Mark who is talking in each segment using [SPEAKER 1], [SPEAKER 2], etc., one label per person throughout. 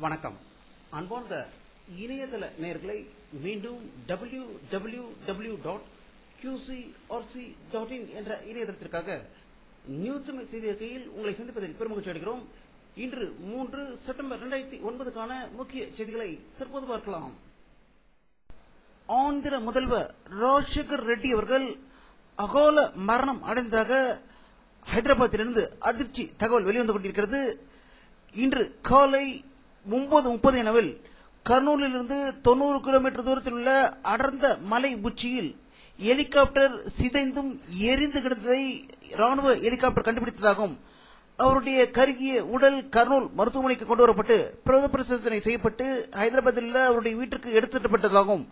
[SPEAKER 1] வணக்கம். அன்பார்ந்த இணையதள நேயர்களை மீண்டும் www.qcrc.in என்ற இணையதளத்திற்காக நியூஸ் தமிழ் செய்தி அறிக்கையில் உங்களை சந்திப்பதில் பெருமகிழ்ச்சி அடைகிறோம். இன்று 3 செப்டம்பர் 2009க்கான முக்கிய செய்திகளை தற்போது பார்க்கலாம். ஆந்திர முதல்வர் ராஜசேகர் ரெட்டி அவர்கள் அகால மரணம் அடைந்ததாக ஹைதராபாத்திலிருந்து அதிர்ச்சி தகவல் வெளிவந்து கொண்டிருக்கிறது. இன்று காலை 9:30 அளவில் கர்னூலிலிருந்து 90 கிலோமீட்டர் தூரத்தில் உள்ள அடர்ந்த மலை உச்சியில் ஹெலிகாப்டர் சிதைந்தும் எரிந்து கிடந்ததை ராணுவ ஹெலிகாப்டர் கண்டுபிடித்ததாகவும் அவருடைய கருகிய உடல் கர்னூல் மருத்துவமனைக்கு கொண்டு வரப்பட்டு பிரேத பரிசோதனை செய்யப்பட்டு ஹைதராபாத்தில் உள்ள அவருடைய வீட்டிற்கு எடுத்துட்டப்பட்டதாகவும்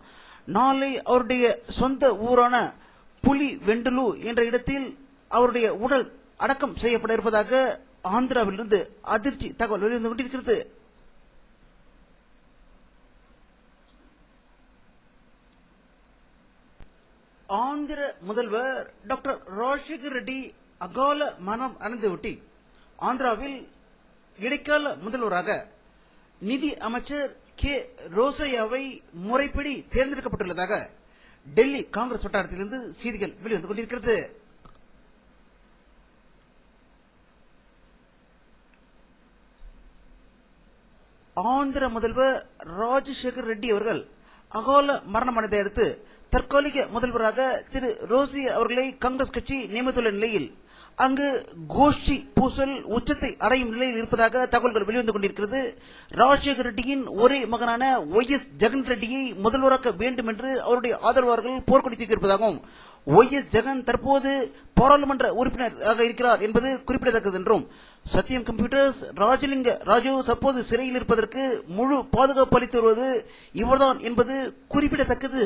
[SPEAKER 1] நாளை அவருடைய சொந்த ஊரான புலி வெண்டலு என்ற இடத்தில் அவருடைய உடல் அடக்கம் செய்யப்பட இருப்பதாக ஆந்திராவிலிருந்து அதிர்ச்சி தகவல் வெளிவந்து கொண்டிருக்கிறது. ஆந்திர முதல்வர் டாக்டர் ராஜசேகர் ரெட்டி அகால மரணம் அடைந்துவிட்டு ஆந்திராவில் இடைக்கால முதல்வராக நிதி அமைச்சர் கே ரோசையாவை முறைப்படி தேர்ந்தெடுக்கப்பட்டுள்ளதாக டெல்லி காங்கிரஸ் வட்டாரத்திலிருந்து செய்திகள் வெளிவந்து கொண்டிருக்கிறது. ஆந்திர முதல்வர் ராஜசேகர் ரெட்டி அவர்கள் அகால மரணம் அடைந்த அடுத்து தற்காலிக முதல்வராக திரு ரோசியா அவர்களை காங்கிரஸ் கட்சி நியமித்துள்ள நிலையில் அங்கு கோஷ்டி பூசல் உச்சத்தை அடையும் நிலையில் இருப்பதாக தகவல்கள் வெளிவந்து கொண்டிருக்கிறது. ராஜசேகர் ரெட்டியின் ஒரே மகனான ஒய்.எஸ். ஜெகன் ரெட்டியை முதல்வராக்க வேண்டும் என்று அவருடைய ஆதரவாளர்கள் போர்க்கொடி தூக்கியிருப்பதாகவும் ஒய்.எஸ். ஜெகன் தற்போது பாராளுமன்ற உறுப்பினராக இருக்கிறார் என்பது குறிப்பிடத்தக்கது என்றும் சத்தியம் கம்ப்யூட்டர்ஸ் ராஜலிங்க ராஜு தற்போது சிறையில் இருப்பதற்கு முழு பாதுகாப்பு அளித்து வருவது இவர்தான் என்பது குறிப்பிடத்தக்கது.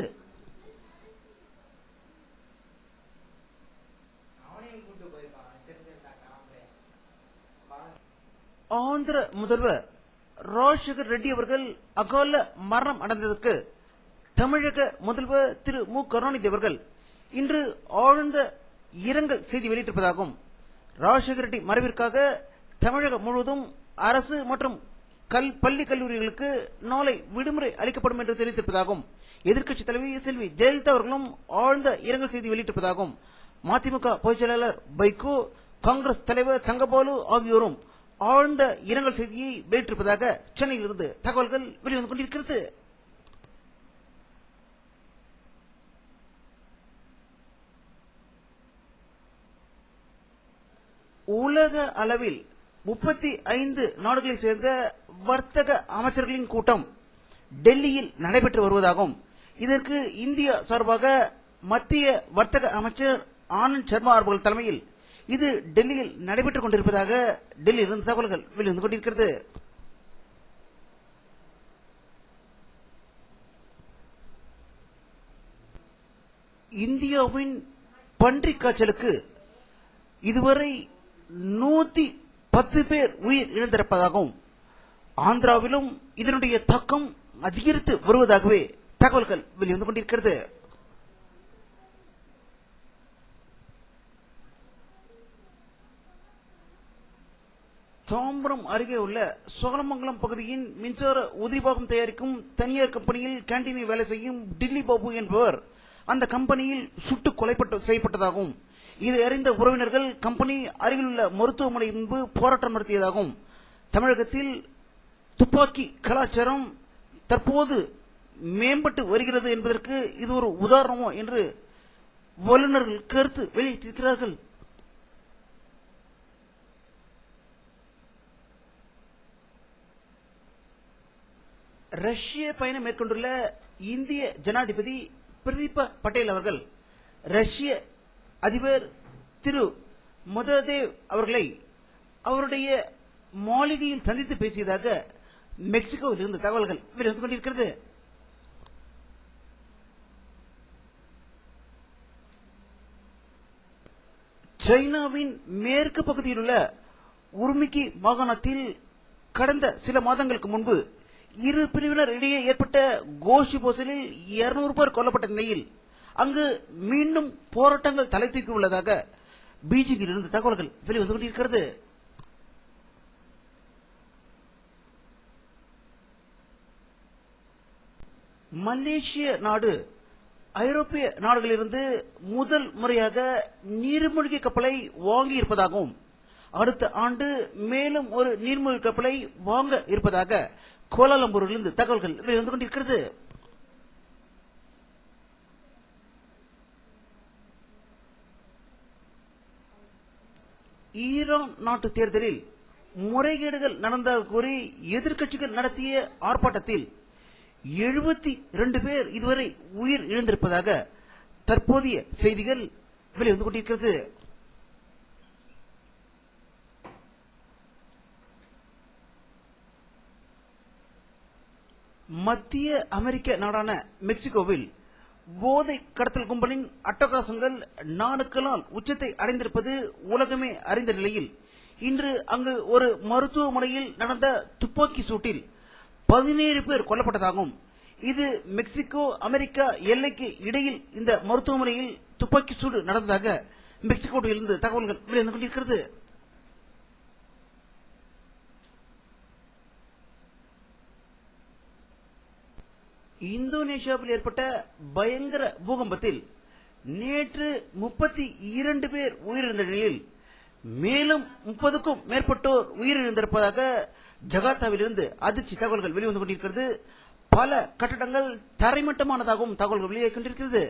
[SPEAKER 1] ஆந்திர முதல்வர் ராஜசேகர் ரெட்டி அவர்கள் அகால மரணம் அடைந்ததற்கு தமிழக முதல்வர் திரு மு கருணாநிதி அவர்கள் இன்று ஆழ்ந்த இரங்கல் செய்தி வெளியிட்டிருப்பதாகவும் ராஜசேகர் ரெட்டி மறைவிற்காக தமிழகம் முழுவதும் அரசு மற்றும் பள்ளி கல்லூரிகளுக்கு நாளை விடுமுறை அளிக்கப்படும் என்று தெரிவித்திருப்பதாகவும் எதிர்க்கட்சி தலைவி செல்வி ஜெயலலிதா அவர்களும் ஆழ்ந்த இரங்கல் செய்தி வெளியிட்டிருப்பதாகவும் மதிமுக பொதுச் செயலாளர் வைகோ, காங்கிரஸ் தலைவர் தங்கபாலு ஆகியோரும் ஆழ்ந்த இரங்கல் செய்தியை வெளியிட்டிருப்பதாக சென்னையிலிருந்து தகவல்கள் வெளிவந்து கொண்டிருக்கிறது. உலக அளவில் 35 நாடுகளைச் சேர்ந்த வர்த்தக அமைச்சர்களின் கூட்டம் டெல்லியில் நடைபெற்று வருவதாகவும் இதற்கு இந்தியா சார்பாக மத்திய வர்த்தக அமைச்சர் ஆனந்த் சர்மா அவர்கள் தலைமையில் இது டெல்லியில் நடைபெற்றுக் கொண்டிருப்பதாக டெல்லியிலிருந்து தகவல்கள் வெளிவந்து கொண்டிருக்கிறது. இந்தியாவின் பன்றிக் காய்ச்சலுக்கு இதுவரை 110 பேர் உயிர் இழந்திருப்பதாகவும் ஆந்திராவிலும் இதனுடைய தாக்கம் அதிகரித்து வருவதாகவே தகவல்கள் வெளிவந்து கொண்டிருக்கிறது. தாம்பரம் அருகே உள்ள சோழமங்கலம் பகுதியின் மின்சார உதிரிபாகம் தயாரிக்கும் தனியார் கம்பெனியில் கேண்டீனில் வேலை செய்யும் டில்லி பாபு என்பவர் அந்த கம்பெனியில் சுட்டு கொலை செய்யப்பட்டதாகவும் இதை அறிந்த உறவினர்கள் கம்பெனி அருகிலுள்ள மருத்துவமனை முன்பு போராட்டம் நடத்தியதாகவும் தமிழகத்தில் துப்பாக்கி கலாச்சாரம் தற்போது மேம்பட்டு வருகிறது என்பதற்கு இது ஒரு உதாரணமோ என்று வல்லுநர்கள் கருத்து வெளியிட்டிருக்கிறார்கள். ரஷ்ய பயணம் மேற்கொண்டுள்ள இந்திய ஜனாதிபதி பிரதீபா பட்டேல் அவர்கள் ரஷ்ய அதிபர் திரு மெத்வதேவ் அவர்களை அவருடைய மாளிகையில் சந்தித்து பேசியதாக மெக்சிகோவில் இருந்து தகவல்கள் வெளிவந்து கொண்டிருக்கிறது. சைனாவின் மேற்கு பகுதியில் உள்ள உர்மிகி மாகாணத்தில் கடந்த சில மாதங்களுக்கு முன்பு இரு பிரிவினர் இடையே ஏற்பட்ட கோஷ்டி பூசலில் 200 பேர் கொல்லப்பட்ட நிலையில் அங்கு மீண்டும் போராட்டங்கள் தலை தூக்கி உள்ளதாக பீஜிங்கிலிருந்து தகவல்கள் வெளிவந்து கொண்டிருக்கிறது. மலேசிய நாடு ஐரோப்பிய நாடுகளிலிருந்து முதல் முறையாக நீர்மூழ்கி கப்பலை வாங்கி இருப்பதாகவும் அடுத்த ஆண்டு மேலும் ஒரு நீர்மூழ்கி கப்பலை வாங்க இருப்பதாக கோலாலம்பூரிலிருந்து தகவல்கள் வெளிவந்து கொண்டிருக்கிறது. ஈரான் நாட்டு தேர்தலில் முறைகேடுகள் நடந்ததாக கூறி எதிர்க்கட்சிகள் நடத்திய ஆர்ப்பாட்டத்தில் 72 பேர் இதுவரை உயிர் இழந்திருப்பதாக தற்போதைய செய்திகள் வெளிவந்து கொண்டிருக்கிறது. மத்திய அமெரிக்க நாடான மெக்சிகோவில் போதை கடத்தல் கும்பலின் அட்டகாசங்கள் நாளுக்கு நாள் உச்சத்தை அடைந்திருப்பது உலகமே அறிந்த நிலையில் இன்று அங்கு ஒரு மருத்துவமனையில் நடந்த துப்பாக்கி சூட்டில் 17 பேர் கொல்லப்பட்டதாகவும் இது மெக்சிகோ அமெரிக்கா எல்லைக்கு இடையில் இந்த மருத்துவமனையில் துப்பாக்கி சூடு நடந்ததாக மெக்சிகோவிலிருந்து தகவல்கள் வெளிவந்து கொண்டிருக்கிறது. இந்தோனேஷியாவில் ஏற்பட்ட பயங்கர பூகம்பத்தில் நேற்று 32 பேர் உயிரிழந்த நிலையில் மேலும் 30க்கும் மேற்பட்டோர் உயிரிழந்திருப்பதாக ஜகார்த்தாவிலிருந்து அதிர்ச்சி தகவல்கள் வெளிவந்து கொண்டிருக்கிறது. பல கட்டடங்கள் தரைமட்டமானதாகவும் தகவல்கள் வெளியே கொண்டிருக்கிறது.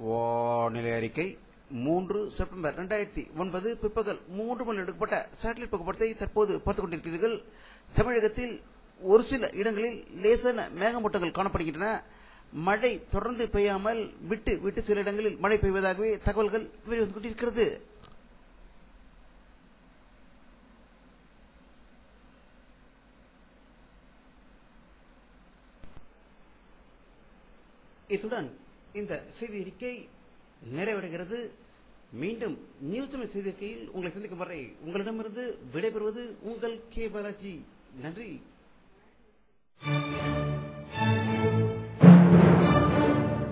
[SPEAKER 1] வானிலை அறிக்கை 3 செப்டம்பர் 2009 பிற்பகல் 3 மணி எடுக்கப்பட்ட சேட்டலைட் புகைப்படத்தை தற்போது பார்த்துக் கொண்டிருக்கிறீர்கள். தமிழகத்தில் ஒரு சில இடங்களில் லேசான மேகமூட்டங்கள் காணப்படுகின்றன. மழை தொடர்ந்து பெய்யாமல் விட்டு விட்டு சில இடங்களில் மழை பெய்வதாகவே தகவல்கள் வெளிவந்து கொண்டிருக்கிறது. இத்துடன் இந்த செய்தி அறிக்கை நிறைவடைகிறது. மீண்டும் நியூஸ் தமிழ் செய்தி அறிக்கையில் உங்களை சந்திக்கும் வரை உங்களிடமிருந்து விடைபெறுவது உங்கள் கே பாலாஜி. நன்றி.